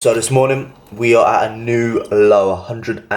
So this morning we are at a new low, £152,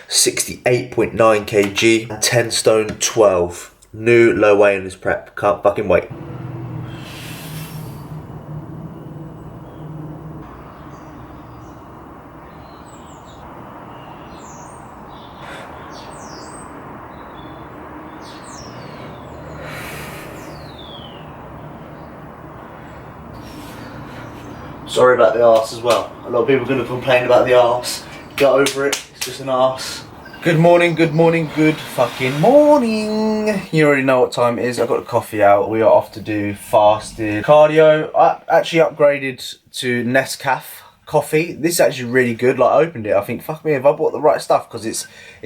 68.9 kg, 10 stone 12. New low weigh in this prep. Can't fucking wait. Sorry about the arse as well. A lot of people are going to complain about the arse. Get over it, it's just an arse. Good morning, good fucking morning. You already know what time it is. I've got the coffee out. We are off to do fasted cardio. I actually upgraded to Nescafe coffee. This is actually really good. Like, I opened it, I think, fuck me if I bought the right stuff, because it's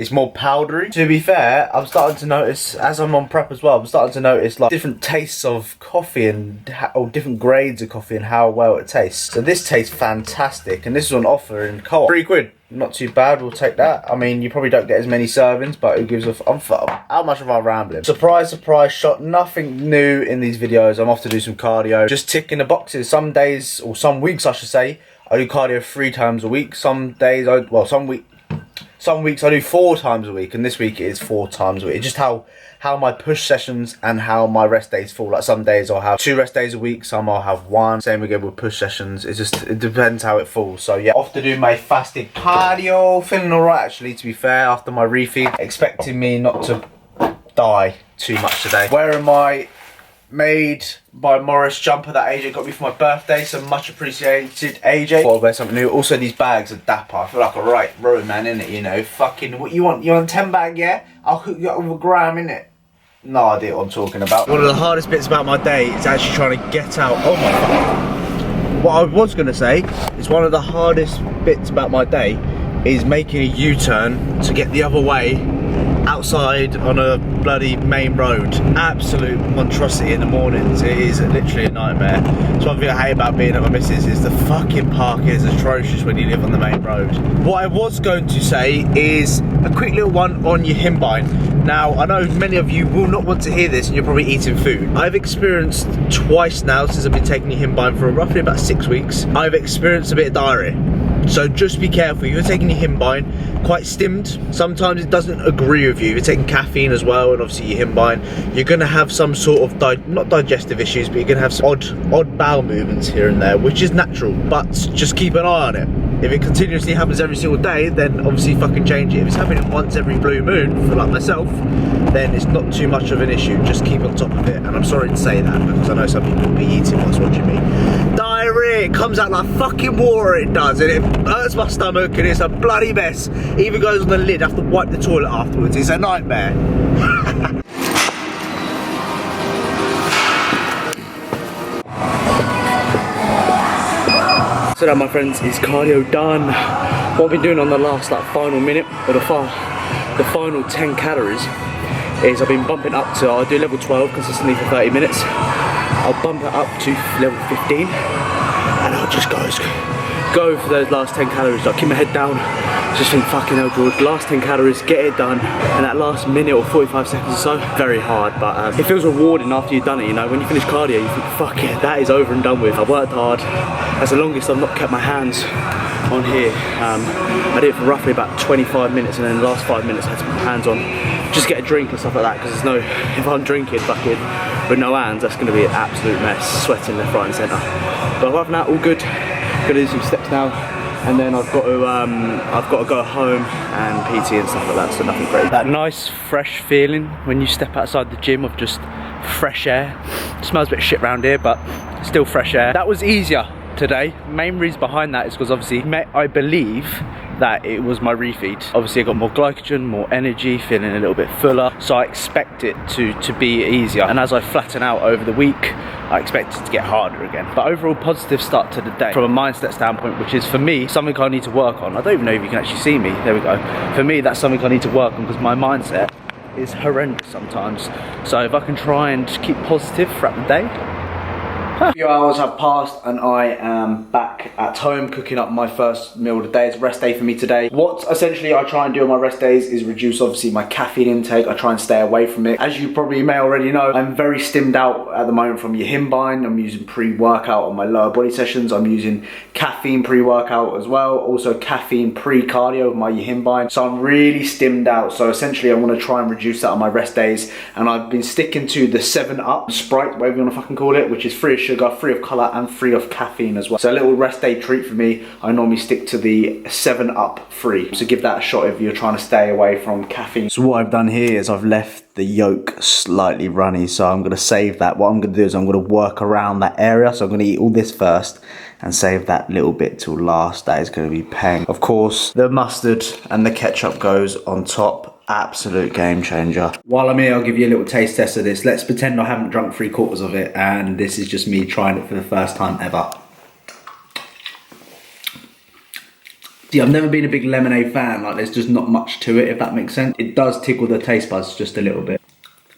more powdery. To be fair, I'm starting to notice, as I'm on prep as well, I'm starting to notice like different tastes of coffee and different grades of coffee and how well it tastes. So this tastes fantastic, and this is on offer in Co-op. £3. Not too bad, we'll take that. I mean, you probably don't get as many servings, but it gives a how much of our rambling? Surprise, surprise shot. Nothing new in these videos. I'm off to do some cardio. Just ticking the boxes. Some days, or some weeks I should say, I do cardio 3 times a week. Some days, some weeks I do 4 times a week, and this week it is 4 times a week. It's just how my push sessions and how my rest days fall. Like, some days I'll have 2 rest days a week, some I'll have 1. Same again with push sessions. It depends how it falls. So yeah, off to do my fasted cardio. Feeling alright actually, to be fair, after my refeed. Expecting me not to die too much today. Wearing my Made by Morris jumper that AJ got me for my birthday, so much appreciated, AJ. Thought I'd wear something new. Also, these bags are dapper. I feel like a right road man, innit, you know. Fucking, what you want? You want a 10 bag, yeah? I'll hook you up with a gram, innit? No idea what I'm talking about. One of the hardest bits about my day is actually trying to get out. Oh my god. What I was going to say is one of the hardest bits about my day is making a U-turn to get the other way outside on a bloody main road. Absolute monstrosity in the mornings. It is literally a nightmare. So one thing I hate about being at my missus is the fucking park is atrocious when you live on the main road. What I was going to say is a quick little one on your himbine. Now, I know many of you will not want to hear this and you're probably eating food. I've experienced twice now, since I've been taking your himbine for roughly about 6 weeks, I've experienced a bit of diarrhea. So just be careful. If you're taking your himbine, quite stimmed, sometimes it doesn't agree with you. If you're taking caffeine as well, and obviously your himbine, you're going to have some sort of, not digestive issues, but you're going to have some odd bowel movements here and there, which is natural, but just keep an eye on it. If it continuously happens every single day, then obviously fucking change it. If it's happening once every blue moon, for like myself, then it's not too much of an issue. Just keep on top of it. And I'm sorry to say that, because I know some people will be eating whilst watching me. Diarrhea, it comes out like fucking water, it does, and it hurts my stomach, and it's a bloody mess. It even goes on the lid. I have to wipe the toilet afterwards. It's a nightmare. So now, my friends, is cardio done. What I've been doing on the last final minute, or the final 10 calories, is I've been bumping up to, I'll do level 12 consistently for 30 minutes. I'll bump it up to level 15, and I'll just go for those last 10 calories. I'll keep my head down, just think, fucking hell, George, last 10 calories, get it done. And that last minute or 45 seconds or so, very hard, but it feels rewarding after you've done it, you know. When you finish cardio, you think, fuck it, that is over and done with. I worked hard. That's the longest I've not kept my hands on here. I did it for roughly about 25 minutes, and then the last 5 minutes I had to put my hands on, just get a drink and stuff like that, because there's no, if I'm drinking fucking with no hands, that's going to be an absolute mess, sweating left, right and centre. But apart from that, all good. Gonna do some steps now, and then I've got to go home and PT and stuff like that, so nothing crazy. That nice fresh feeling when you step outside the gym of just fresh air. It smells a bit shit around here, but still fresh air. That was easier today. Main reason behind that is because obviously I believe that it was my refeed. Obviously I got more glycogen, more energy, feeling a little bit fuller, so I expect it to be easier. And as I flatten out over the week, I expect it to get harder again. But overall, positive start to the day from a mindset standpoint, which is, for me, something I need to work on. I don't even know if you can actually see me. There we go. For me, that's something I need to work on, because my mindset is horrendous sometimes. So if I can try and keep positive throughout the day, A few hours have passed and I am back at home cooking up my first meal of the day. It's a rest day for me today. What essentially I try and do on my rest days is reduce obviously my caffeine intake. I try and stay away from it. As you probably may already know, I'm very stimmed out at the moment from Yohimbine. I'm using pre-workout on my lower body sessions. I'm using caffeine pre-workout as well. Also caffeine pre-cardio with my Yohimbine. So I'm really stimmed out. So essentially I want to try and reduce that on my rest days. And I've been sticking to the 7-Up Sprite, whatever you want to fucking call it, which is free of sugar, free of colour and free of caffeine as well. So a little rest day treat for me. I normally stick to the 7-Up free. So give that a shot if you're trying to stay away from caffeine. So what I've done here is I've left the yolk slightly runny, so I'm going to save that. What I'm going to do is I'm going to work around that area. So I'm going to eat all this first and save that little bit till last. That is going to be peng. Of course, the mustard and the ketchup goes on top. Absolute game changer. While I'm here, I'll give you a little taste test of this. Let's pretend I haven't drunk 3/4 of it and this is just me trying it for the first time ever. See, I've never been a big lemonade fan. Like, there's just not much to it, if that makes sense. It does tickle the taste buds just a little bit.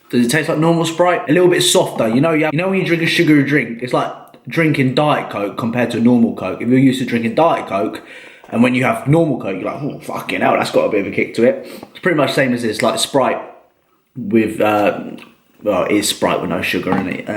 Does it taste like normal Sprite? A little bit softer. You know when you drink a sugary drink, it's like drinking Diet Coke compared to normal Coke. If you're used to drinking Diet Coke, and when you have normal Coke, you're like, oh, fucking hell, that's got a bit of a kick to it. It's pretty much the same as this, like Sprite with, well, it is Sprite with no sugar in it.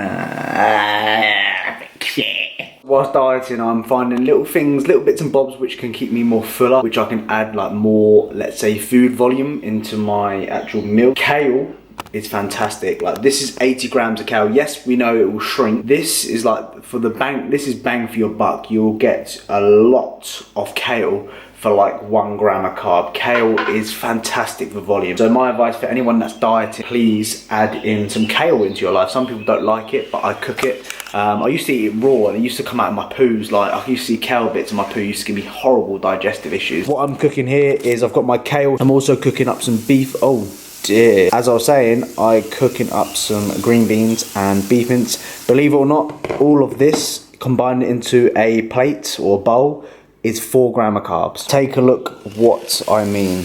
Whilst dieting, I'm finding little things, little bits and bobs which can keep me more fuller, which I can add like more, let's say, food volume into my actual meal. Kale is fantastic. Like, this is 80 grams of kale. Yes, we know it will shrink. This is like for the bang, this is bang for your buck. You'll get a lot of kale for like 1 gram of carb. Kale is fantastic for volume. So my advice for anyone that's dieting, please add in some kale into your life. Some people don't like it, but I cook it. I used to eat it raw and it used to come out in my poos. Like, I used to see kale bits in my poo. It used to give me horrible digestive issues. What I'm cooking here is I've got my kale. I'm also cooking up some beef. Oh dear. As I was saying, I'm cooking up some green beans and beef mince. Believe it or not, all of this combined into a plate or bowl is 4 gram of carbs. Take a look what I mean.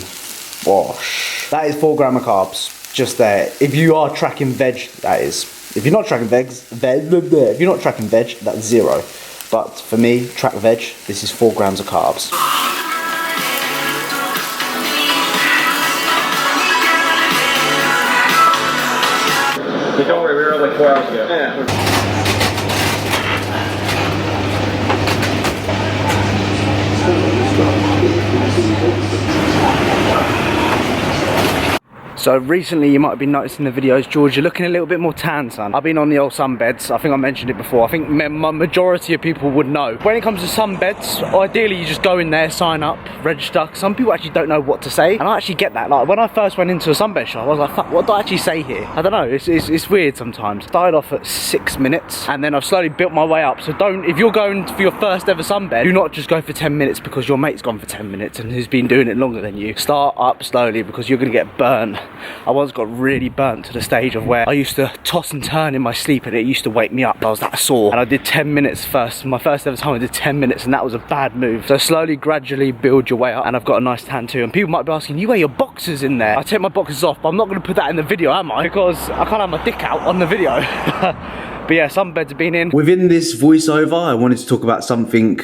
Wash. That is 4 gram of carbs, just there. If you are tracking veg, that is. If you're not tracking if you're not tracking veg, that's 0. But for me, track veg, this is 4 grams of carbs. Don't worry, we were like 4 hours ago. Yeah. So recently, you might have been noticing the videos, George, you're looking a little bit more tan, son. I've been on the old sunbeds. I think I mentioned it before. I think my majority of people would know. When it comes to sunbeds, ideally you just go in there, sign up, register. Some people actually don't know what to say, and I actually get that. Like, when I first went into a sunbed shop, I was like, fuck, what do I actually say here? I don't know, it's weird sometimes. Started off at 6 minutes, and then I've slowly built my way up. So if you're going for your first ever sunbed, do not just go for 10 minutes because your mate's gone for 10 minutes and who's been doing it longer than you. Start up slowly because you're gonna get burnt. I once got really burnt to the stage of where I used to toss and turn in my sleep and it used to wake me up. I was that sore. And I did 10 minutes first. My first ever time I did 10 minutes and that was a bad move. So slowly, gradually build your way up, and I've got a nice tan too. And people might be asking, you wear your boxers in there? I take my boxers off, but I'm not going to put that in the video, am I? Because I can't have my dick out on the video. But yeah, sunbeds have been in. Within this voiceover, I wanted to talk about something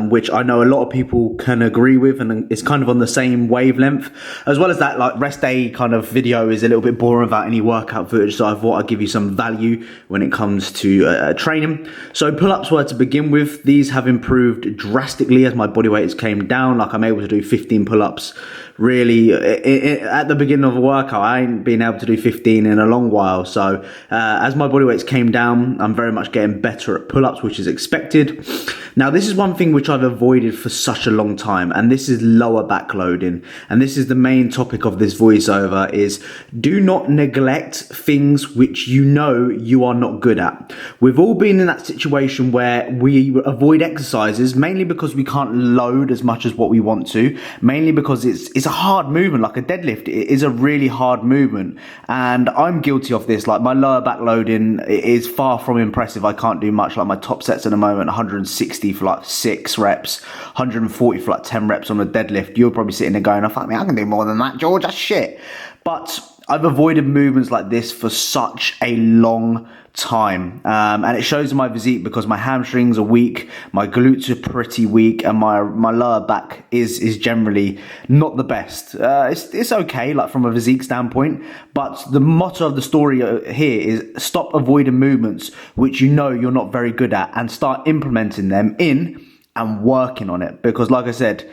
which I know a lot of people can agree with, and it's kind of on the same wavelength. As well as that, like, rest day kind of video is a little bit boring without any workout footage, so I thought I'd give you some value when it comes to training. So pull-ups were to begin with. These have improved drastically as my body weight has came down. Like, I'm able to do 15 pull-ups. Really, at the beginning of a workout, I ain't been able to do 15 in a long while. So as my body weights came down, I'm very much getting better at pull-ups, which is expected. Now, this is one thing which I've avoided for such a long time, and this is lower back loading. And this is the main topic of this voiceover, is do not neglect things which you know you are not good at. We've all been in that situation where we avoid exercises, mainly because we can't load as much as what we want to, mainly because it's a hard movement. Like a deadlift, it is a really hard movement, and I'm guilty of this. Like, my lower back loading is far from impressive. I can't do much. Like, my top sets at the moment, 160 for like 6 reps, 140 for like 10 reps on a deadlift. You're probably sitting there going, oh fuck me, I can do more than that, George, that's shit. But I've avoided movements like this for such a long time, and it shows in my physique because my hamstrings are weak, my glutes are pretty weak, and my lower back is generally not the best. It's okay, like from a physique standpoint, but the motto of the story here is stop avoiding movements which you know you're not very good at and start implementing them in and working on it. Because like I said,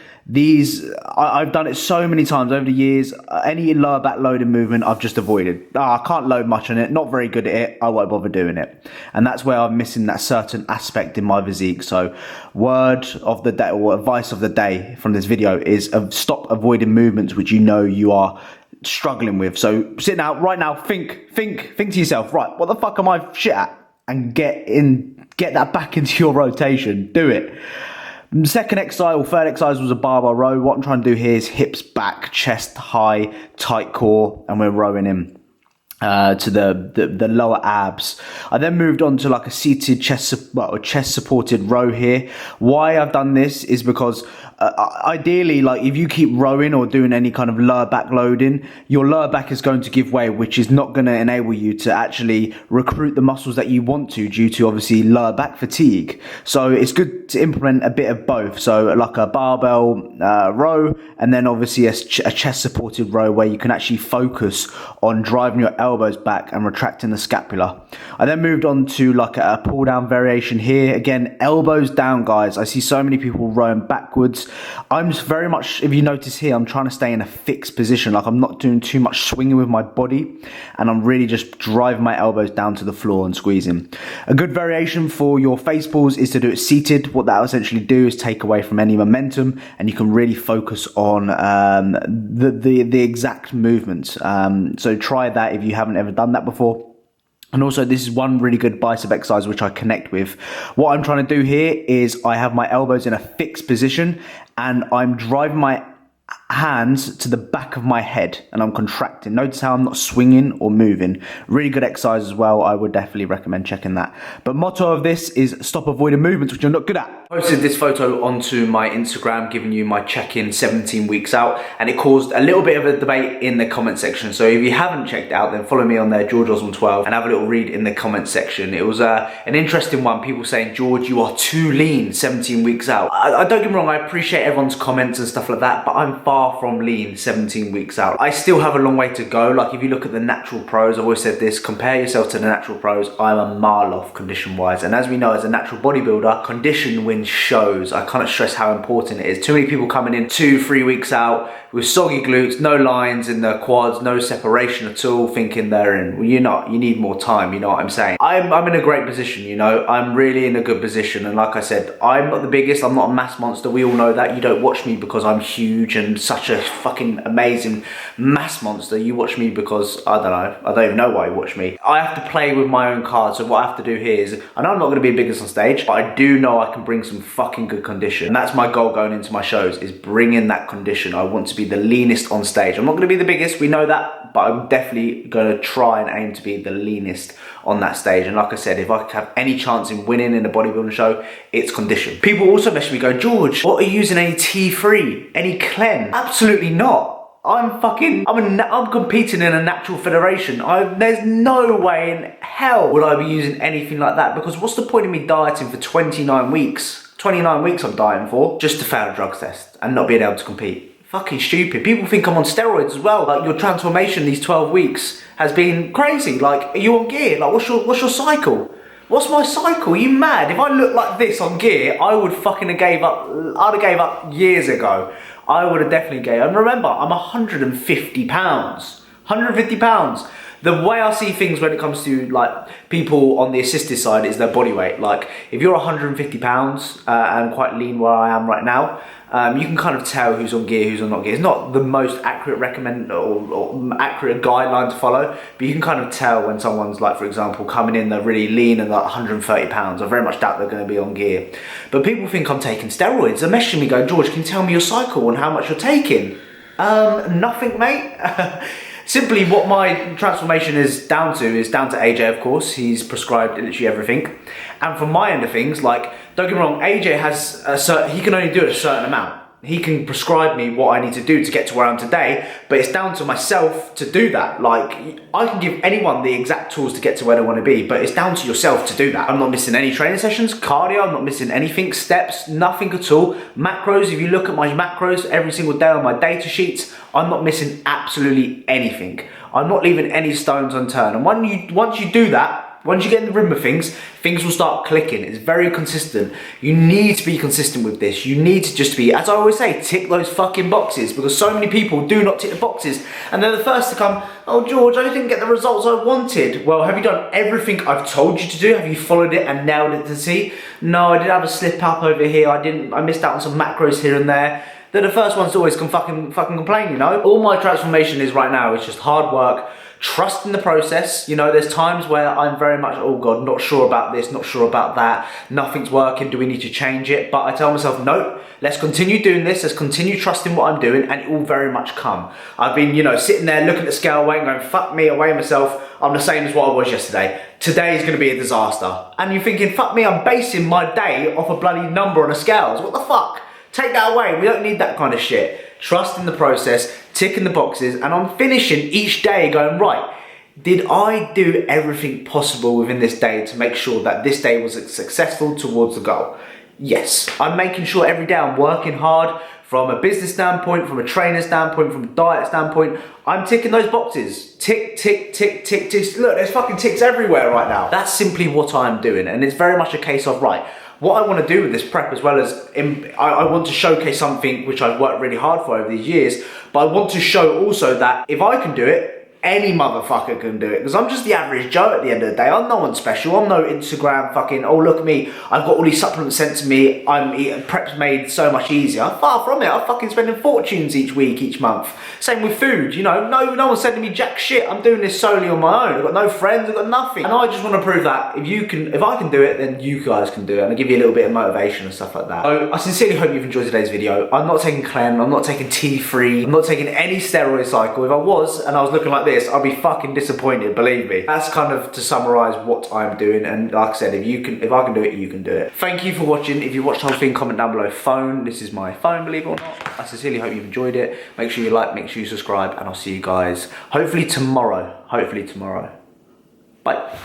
I've done it so many times over the years. Any lower back loading movement I've just avoided. I can't load much on it, not very good at it, I won't bother doing it. And that's where I'm missing that certain aspect in my physique. So word of the day, or advice of the day from this video is stop avoiding movements which you know you are struggling with. So sit down right now, think to yourself, right, what the fuck am I shit at? And get that back into your rotation. Do it. Second exercise or third exercise was a barbell row. What I'm trying to do here is hips back, chest high, tight core, and we're rowing in to the lower abs. I then moved on to like a seated chest supported row here. Why I've done this is because ideally, like if you keep rowing or doing any kind of lower back loading, your lower back is going to give way, which is not going to enable you to actually recruit the muscles that you want to, due to obviously lower back fatigue. So it's good to implement a bit of both. So like a barbell row, and then obviously a chest supported row where you can actually focus on driving your elbows back and retracting the scapula. I then moved on to like a pull down variation here. Again, elbows down, guys. I see so many people rowing backwards. I'm just very much, if you notice here, I'm trying to stay in a fixed position. Like I'm not doing too much swinging with my body, and I'm really just driving my elbows down to the floor and squeezing. A good variation for your face pulls is to do it seated. What that will essentially do is take away from any momentum, and you can really focus on the exact movements. So try that if you haven't ever done that before. And also, this is one really good bicep exercise which I connect with. What I'm trying to do here is I have my elbows in a fixed position and I'm driving my hands to the back of my head and I'm contracting. Notice how I'm not swinging or moving. Really good exercise as well. I would definitely recommend checking that. But motto of this is stop avoiding movements which you're not good at. I posted this photo onto my Instagram giving you my check-in 17 weeks out, and it caused a little bit of a debate in the comment section. So if you haven't checked it out, then follow me on there, George Osborne 12, and have a little read in the comment section. It was an interesting one. People saying, George, you are too lean 17 weeks out. I don't get me wrong, I appreciate everyone's comments and stuff like that, but I'm far from lean 17 weeks out. I still have a long way to go. Like if you look at the natural pros, I've always said this, compare yourself to the natural pros. I'm a mile off condition wise, and as we know, as a natural bodybuilder, condition wins shows. I can't stress how important it is. Too many people coming in 2-3 weeks out with soggy glutes, no lines in the quads, no separation at all, thinking they're in. Well, you're not. You need more time, you know what I'm saying? I'm in a great position, you know? I'm really in a good position, and like I said, I'm not the biggest, I'm not a mass monster, we all know that. You don't watch me because I'm huge and such a fucking amazing mass monster. You watch me because, I don't even know why you watch me. I have to play with my own cards, so what I have to do here is, I know I'm not gonna be the biggest on stage, but I do know I can bring some fucking good condition. And that's my goal going into my shows, is bring in that condition. I want to be the leanest on stage. I'm not gonna be the biggest, we know that, but I'm definitely gonna try and aim to be the leanest on that stage. And like I said, if I have any chance in winning in a bodybuilding show, it's condition. People also message me going, George, what are you using, any T3, any Clen? Absolutely not. I'm competing in a natural federation. There's no way in hell would I be using anything like that, because what's the point of me dieting for 29 weeks? 29 weeks I'm dieting for, just to fail a drugs test and not being able to compete. Fucking stupid. People think I'm on steroids as well. Like, your transformation these 12 weeks has been crazy. Like, are you on gear? Like, what's your cycle? What's my cycle? Are you mad? If I look like this on gear, I would fucking have gave up. I'd have gave up years ago. I would have definitely gave up. And remember, I'm 150 pounds. 150 pounds. The way I see things when it comes to like people on the assisted side is their body weight. Like if you're 150 pounds and quite lean where I am right now, you can kind of tell who's on gear, who's on not gear. It's not the most accurate or accurate guideline to follow, but you can kind of tell when someone's like, for example, coming in, they're really lean and like 130 pounds. I very much doubt they're going to be on gear. But people think I'm taking steroids. They're messaging me going, George, can you tell me your cycle and how much you're taking? Nothing, mate. Simply what my transformation is down to AJ, of course. He's prescribed literally everything. And from my end of things, like, don't get me wrong, AJ has he can only do a certain amount. He can prescribe me what I need to do to get to where I am today, but it's down to myself to do that. Like, I can give anyone the exact tools to get to where they want to be, but it's down to yourself to do that. I'm not missing any training sessions, cardio, I'm not missing anything, steps, nothing at all. Macros, if you look at my macros every single day on my data sheets, I'm not missing absolutely anything. I'm not leaving any stones unturned. And once you do that, once you get in the rhythm of things, things will start clicking. It's very consistent. You need to be consistent with this. You need to just be, as I always say, tick those fucking boxes, because so many people do not tick the boxes. And they're the first to come, oh George, I didn't get the results I wanted. Well, have you done everything I've told you to do? Have you followed it and nailed it to see? No, I did have a slip up over here. I missed out on some macros here and there. They're the first ones to always fucking complain, you know? All my transformation is right now is just hard work, trust in the process. You know, there's times where I'm very much, oh God, not sure about this, not sure about that, nothing's working, do we need to change it? But I tell myself, no, let's continue doing this, let's continue trusting what I'm doing, and it will very much come. I've been, you know, sitting there looking at the scale weight and going, fuck me, I weigh myself, I'm the same as what I was yesterday. Today is gonna be a disaster. And you're thinking, fuck me, I'm basing my day off a bloody number on a scales. What the fuck? Take that away, we don't need that kind of shit. Trust in the process, ticking the boxes, and I'm finishing each day going, right, did I do everything possible within this day to make sure that this day was successful towards the goal? Yes, I'm making sure every day I'm working hard from a business standpoint, from a trainer standpoint, from a diet standpoint. I'm ticking those boxes. Tick, tick, tick, tick, tick. Look, there's fucking ticks everywhere right now. That's simply what I'm doing, and it's very much a case of, right, what I want to do with this prep, as well as I want to showcase something which I've worked really hard for over these years, but I want to show also that if I can do it, any motherfucker can do it, because I'm just the average Joe at the end of the day. I'm no one special. I'm no Instagram fucking, oh look at me, I've got all these supplements sent to me, I'm eating, prep's made so much easier. Far from it. I'm fucking spending fortunes each week, each month. Same with food, you know, no one's sending me jack shit. I'm doing this solely on my own. I've got no friends, I've got nothing. And I just want to prove that if I can do it, then you guys can do it, and I'll give you a little bit of motivation and stuff like that. So I sincerely hope you've enjoyed today's video. I'm not taking Clen, I'm not taking T3, I'm not taking any steroid cycle. If I was, and I was looking like this, I'd be fucking disappointed, believe me. That's kind of to summarize what I'm doing, and like I said, if I can do it, you can do it. Thank you for watching. If you watched the whole thing, comment down below phone. This is my phone, believe it or not. I sincerely hope you've enjoyed it. Make sure you like, make sure you subscribe, and I'll see you guys hopefully tomorrow. Bye.